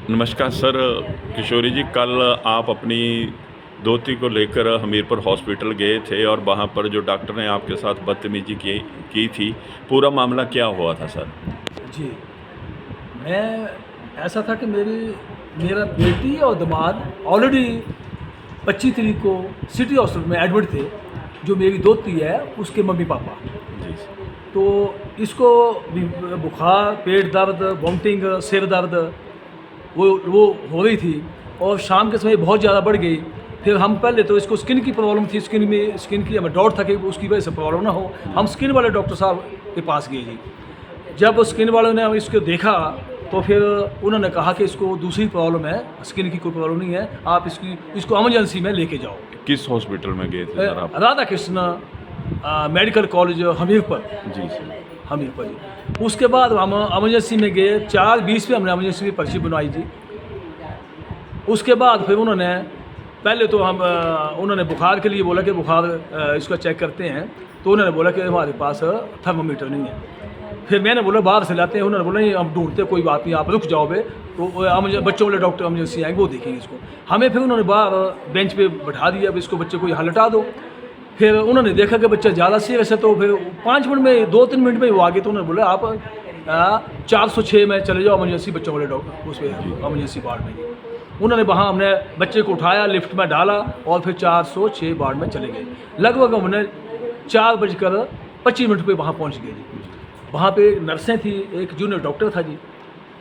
नमस्कार सर। किशोरी जी, कल आप अपनी दोती को लेकर हमीरपुर हॉस्पिटल गए थे और वहाँ पर जो डॉक्टर ने आपके साथ बदतमीजी की थी, पूरा मामला क्या हुआ था सर? जी, मैं ऐसा था कि मेरा बेटी और दामाद ऑलरेडी 25 तारीख को सिटी हॉस्पिटल में एडमिट थे। जो मेरी दोती है उसके मम्मी पापा। जी सर। तो इसको भी बुखार, पेट दर्द, वॉमिटिंग, सिर दर्द वो हो रही थी और शाम के समय बहुत ज़्यादा बढ़ गई। फिर हम पहले तो इसको स्किन की प्रॉब्लम थी, स्किन की हमें डाउट था कि उसकी वजह से प्रॉब्लम ना हो। हम स्किन वाले डॉक्टर साहब के पास गए जी। जब स्किन वालों ने इसको देखा तो फिर उन्होंने कहा कि इसको दूसरी प्रॉब्लम है, स्किन की कोई प्रॉब्लम नहीं है, आप इसको इमरजेंसी में लेके जाओ। किस हॉस्पिटल में गए थे सर आप? Radha Krishna medical college Hamirpur. जी सर। हमीरपुर जी। उसके बाद हम इमरजेंसी में गए, 4:20 पे हमने इमरजेंसी में पर्ची बनवाई जी। उसके बाद फिर उन्होंने पहले तो उन्होंने बुखार के लिए बोला कि बुखार इसका चेक करते हैं। तो उन्होंने बोला कि हमारे पास थर्मामीटर नहीं है। फिर मैंने बोला बाहर से लाते हैं। उन्होंने बोला नहीं, हम ढूंढते, कोई बात नहीं, आप रुक जाओ बे। तो बच्चों वाले डॉक्टर इमरजेंसी आएंगे, वो देखेंगे इसको। हमें फिर उन्होंने बाहर बेंच पे बैठा दिया, अब इसको बच्चे को यहाँ लटा दो। फिर उन्होंने देखा कि बच्चा ज़्यादा सीरियस है, तो फिर 5 मिनट में, 2-3 मिनट में वो आ गए। तो उन्होंने बोला आप 406 में चले जाओ इमरजेंसी बच्चों वाले डॉक्टर उसमें इमरजेंसी वार्ड में। उन्होंने वहाँ हमने बच्चे को उठाया, लिफ्ट में डाला और फिर 406 वार्ड में चले गए। लगभग हमने 4:25 पे वहाँ पहुँच गए जी। वहाँ पे नर्सें थी, एक जूनियर डॉक्टर था जी।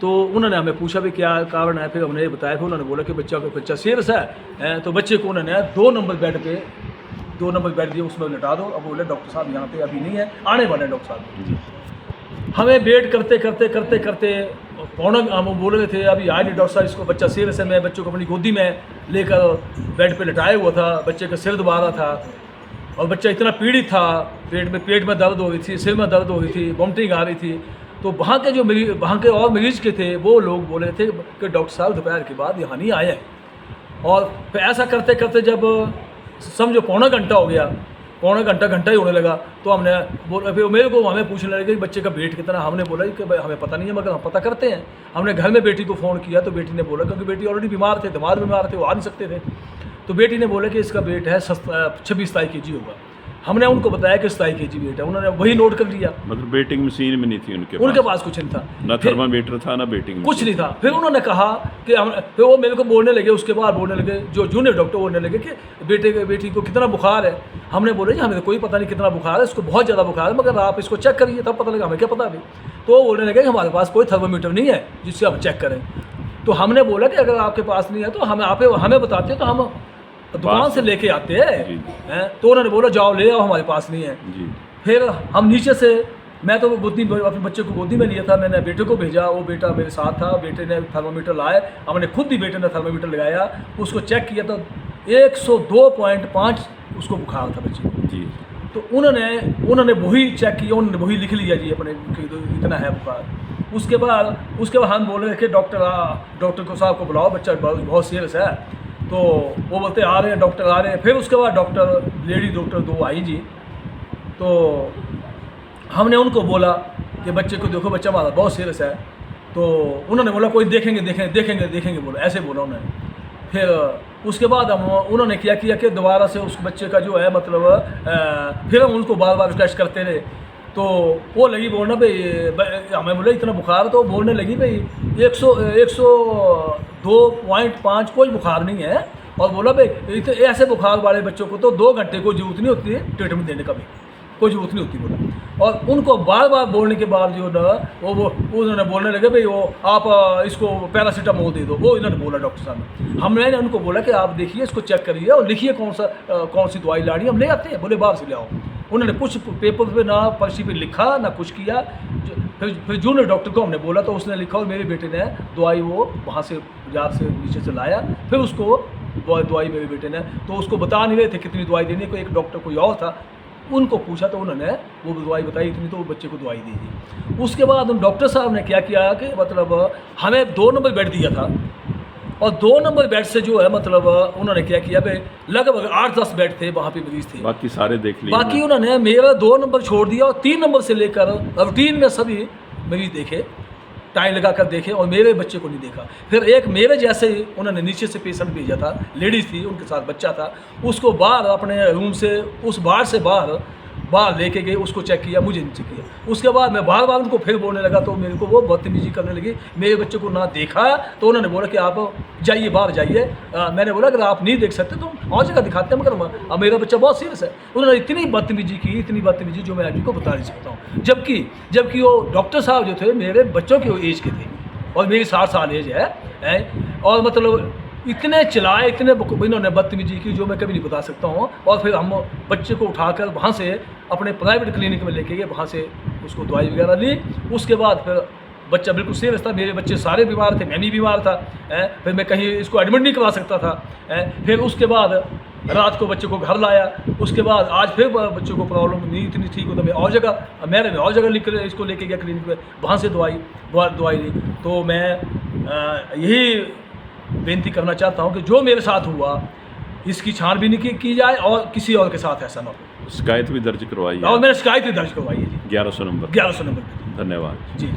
तो उन्होंने हमें पूछा भी क्या कारण है, फिर हमने ये बताया। फिर उन्होंने बोला कि बच्चा सीरियस है। तो बच्चे को उन्होंने 2 नंबर बेड दिया, उसमें लटा दो। अब बोले डॉक्टर साहब यहाँ पे अभी नहीं है, आने वाले हैं डॉक्टर साहब। हमें वेट करते हम बोल रहे थे अभी आए नहीं डॉक्टर साहब, इसको बच्चा सीरियस है। मैं बच्चों को अपनी गोदी में लेकर बेड पे लटाया हुआ था, बच्चे का सिर दबा रहा था और बच्चा इतना पीड़ित था, पेट में दर्द हो रही थी, सिर में दर्द हो रही थी, वॉमिटिंग आ रही थी। तो वहाँ के और मरीज के थे, वो लोग बोल रहे थे कि डॉक्टर साहब दोपहर के बाद यहाँ नहीं आए। और फिर ऐसा करते जब समझो पौना घंटा हो गया, घंटा ही होने लगा। तो फिर मेरे को हमें पूछने लगे कि बच्चे का वेट कितना। हमने बोला कि भाई हमें पता नहीं है, मगर हम पता करते हैं। हमने घर में बेटी को फ़ोन किया, तो बेटी ने बोला, क्योंकि बेटी ऑलरेडी बीमार थे, दिमाग बीमार थे, वो आ नहीं सकते थे। तो बेटी ने बोला कि इसका वेट है 26-27 kg होगा। हमने उनको बताया कि 27 kg वेट है, उन्होंने वही नोट कर लिया। मतलब वेटिंग मशीन भी नहीं थी उनके पास कुछ नहीं था, ना थर्मामीटर था, ना वेटिंग कुछ नहीं था। फिर उन्होंने कहा कि फिर वो मेरे को बोलने लगे, उसके बाद बोलने लगे जो जूनियर डॉक्टर बोलने लगे कि बेटी को कितना बुखार है। हमने बोले जी हमें तो कोई पता नहीं कितना बुखार है, इसको बहुत ज़्यादा बुखार है, मगर आप इसको चेक करिए तब पता लगा। हमें क्या पता अभी। तो वो बोलने लगे कि हमारे पास कोई थर्मामीटर नहीं है जिससे आप चेक करें। तो हमने बोला कि अगर आपके पास नहीं है तो हमें बताते तो हम दुकान से लेके आते हैं। तो उन्होंने बोला जाओ ले आओ, हमारे पास नहीं है जी। फिर हम नीचे से, मैं तो अपने बच्चे को गोदी में लिया था, मैंने बेटे को भेजा, वो बेटा मेरे साथ था। बेटे ने थर्मामीटर लाया, हमने खुद ही बेटे ने थर्मामीटर लगाया, उसको चेक किया तो 102.5 उसको बुखार था बच्चे को जी। तो उन्होंने वही चेक किया, उन्होंने वही लिख लिया जी अपने इतना है बुखार। उसके बाद हम बोल रहे कि डॉक्टर को साहब को बुलाओ, बच्चा बहुत सीरियस है। तो वो बोलते आ रहे हैं, डॉक्टर आ रहे हैं। फिर उसके बाद लेडी डॉक्टर 2 आई जी। तो हमने उनको बोला कि बच्चे को देखो, बच्चा हमारा बहुत सीरियस है। तो उन्होंने बोला कोई देखेंगे बोला, ऐसे बोला उन्होंने। फिर उसके बाद उन्होंने क्या किया कि दोबारा से उस बच्चे का जो है मतलब फिर हम उनको बार टेस्ट करते रहे। तो वो लगी बोलना भाई, हमें बोला इतना बुखार, तो बोलने लगी भाई 102.5 कोई बुखार नहीं है। और बोला भाई ऐसे बुखार वाले बच्चों को तो 2 घंटे कोई जरूरत नहीं होती है ट्रीटमेंट देने का, भी कोई जरूरत नहीं होती बोला। और उनको बार बोलने के बावजूद वो उन्होंने बोलने लगे भाई वो आप इसको पैरासीटामोल दे दो। वो इन्होंने बोला डॉक्टर साहब ने। हमने उनको बोला कि आप देखिए, इसको चेक करिए और लिखिए कौन सी दवाई लानी, हम ले आते हैं। बोले बाहर से ले आओ। उन्होंने कुछ पेपर पे ना पर्ची पे लिखा ना कुछ किया। फिर जूनियर डॉक्टर को हमने बोला तो उसने लिखा, और मेरे बेटे ने दवाई वो वहाँ से बाजार से नीचे से लाया। फिर उसको दवाई मेरे बेटे ने, तो उसको बता नहीं रहे थे कितनी दवाई देनी। कोई एक डॉक्टर कोई और था, उनको पूछा तो उन्होंने वो दवाई बताई इतनी, तो वो बच्चे को दवाई दी थी। उसके बाद उन डॉक्टर साहब ने क्या किया कि मतलब हमें 2 नंबर बेड दिया था, और 2 नंबर बेड से जो है मतलब उन्होंने क्या किया भाई, लगभग 8-10 बेड थे वहाँ पे मरीज थे, बाकी सारे देख लिए। बाकी उन्होंने मेरा 2 नंबर छोड़ दिया और 3 नंबर से लेकर रूटीन में सभी मरीज देखे। टाइम लगा कर देखे और मेरे बच्चे को नहीं देखा। फिर एक मेरे जैसे ही उन्होंने नीचे से पेशेंट भेजा था, लेडीज़ थी, उनके साथ बच्चा था, उसको बाहर अपने रूम से उस बाहर से बाहर लेके गए, उसको चेक किया, मुझे नहीं चेक किया। उसके बाद मैं बार बार उनको फिर बोलने लगा तो मेरे को वो बदतमीजी करने लगी। मेरे बच्चे को ना देखा तो उन्होंने बोला कि आप जाइए बाहर जाइए। मैंने बोला अगर आप नहीं देख सकते तो और जगह दिखाते हैं, मगर अब मेरा बच्चा बहुत सीरियस है। उन्होंने इतनी बदतमीजी जो मैं आपको बता नहीं सकता हूँ। जबकि वो डॉक्टर साहब जो थे मेरे बच्चों के एज के थे और मेरी 60 साल एज है और मतलब इतने चिल्लाए, इतने इन्होंने बदतमीजी की जो मैं कभी नहीं बता सकता हूँ। और फिर हम बच्चे को उठाकर वहाँ से अपने प्राइवेट क्लिनिक में लेके गए, वहाँ से उसको दवाई वगैरह ली। उसके बाद फिर बच्चा बिल्कुल सीरियस था, मेरे बच्चे सारे बीमार थे, मैं भी बीमार था। फिर मैं कहीं इसको एडमिट नहीं करवा सकता था। फिर उसके बाद रात को बच्चे को घर लाया। उसके बाद आज फिर बच्चे को प्रॉब्लम नहीं इतनी ठीक हो तो मैं और जगह लिख कर इसको लेके गया क्लिनिक में, वहाँ से दवाई ली। तो मैं यही बेनती करना चाहता हूँ कि जो मेरे साथ हुआ इसकी छानबीन की जाए और किसी और के साथ ऐसा ना हो। शिकायत भी दर्ज करवाई है और मैंने शिकायत भी दर्ज करवाई है जी, 1100 नंबर। 1100 नंबर पे। धन्यवाद जी।